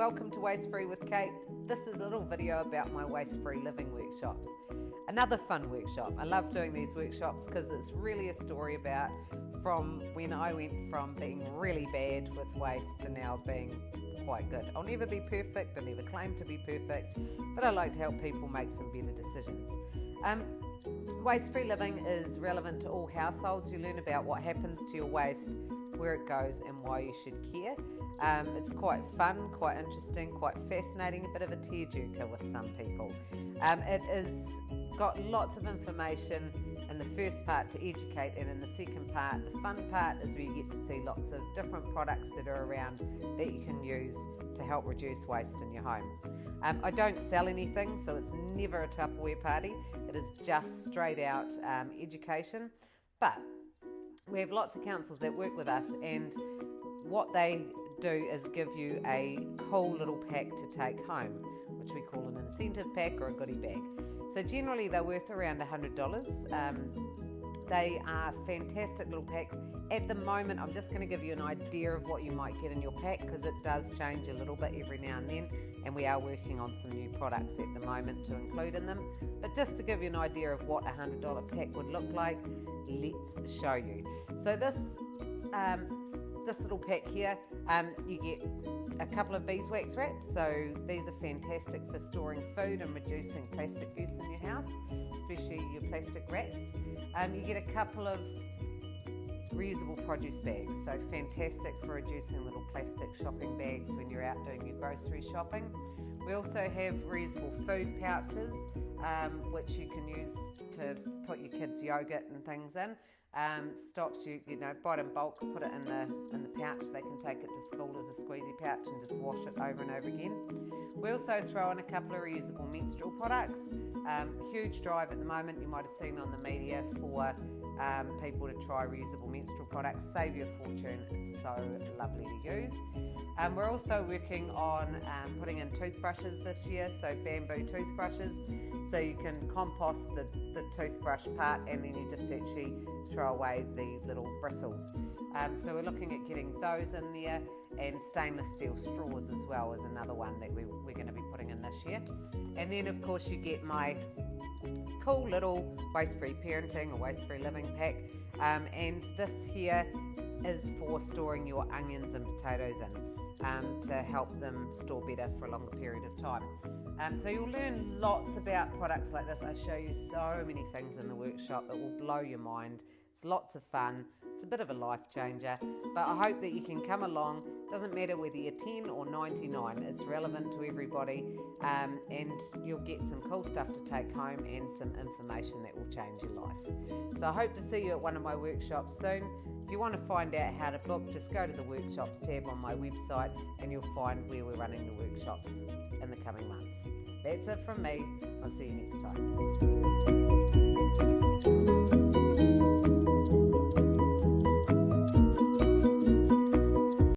welcome to Waste Free with Kate. This is a little video about my waste free living workshops. Another fun workshop. I love doing these workshops because it's really a story about from when I went from being really bad with waste to now being quite good. I'll never be perfect, I never claim to be perfect, but I like to help people make some better decisions. Waste free living is relevant to all households. You learn about what happens to your waste, where it goes and why you should care. It's quite fun, quite interesting, quite fascinating, a bit of a tearjerker with some people. It has got lots of information in the first part to educate, and in the second part, the fun part, is where you get to see lots of different products that are around that you can use to help reduce waste in your home. I don't sell anything, so it's never a Tupperware party. It is just straight out education, but we have lots of councils that work with us, and what they do is give you a cool little pack to take home, which we call an incentive pack or a goodie bag. So generally they're worth around $100. They are fantastic little packs. At the moment, I'm just going to give you an idea of what you might get in your pack, because it does change a little bit every now and then, and we are working on some new products at the moment to include in them. But just to give you an idea of what a $100 pack would look like, let's show you. So this little pack here, you get a couple of beeswax wraps. So these are fantastic for storing food and reducing plastic use in your house, especially your plastic wraps. You get a couple of reusable produce bags, so fantastic for reducing little plastic shopping bags when you're out doing your grocery shopping. We also have reusable food pouches, which you can use to put your kids' yogurt and things in. Stops you buy it in bulk, put it in the pouch. They can take it to school as a squeezy pouch and just wash it over and over again. We also throw in a couple of reusable menstrual products. Huge drive at the moment, you might have seen on the media, for people to try reusable menstrual products. Save you a fortune, it's so lovely to use. We're also working on putting in toothbrushes this year, so bamboo toothbrushes, so you can compost the toothbrush part, and then you just actually throw away the little bristles. So we're looking at getting those in there, and stainless steel straws as well is another one that we're going to be putting in this year. And then of course you get my cool little waste-free parenting or waste-free living pack, and this here is for storing your onions and potatoes in, to help them store better for a longer period of time. So you'll learn lots about products like this. I show you so many things in the workshop that will blow your mind. It's lots of fun. It's a bit of a life changer, but I hope that you can come along. Doesn't matter whether you're 10 or 99, it's relevant to everybody, and you'll get some cool stuff to take home and some information that will change your life. So I hope to see you at one of my workshops soon. If you want to find out how to book, just go to the workshops tab on my website and you'll find where we're running the workshops in the coming months. That's it from me. I'll see you next time.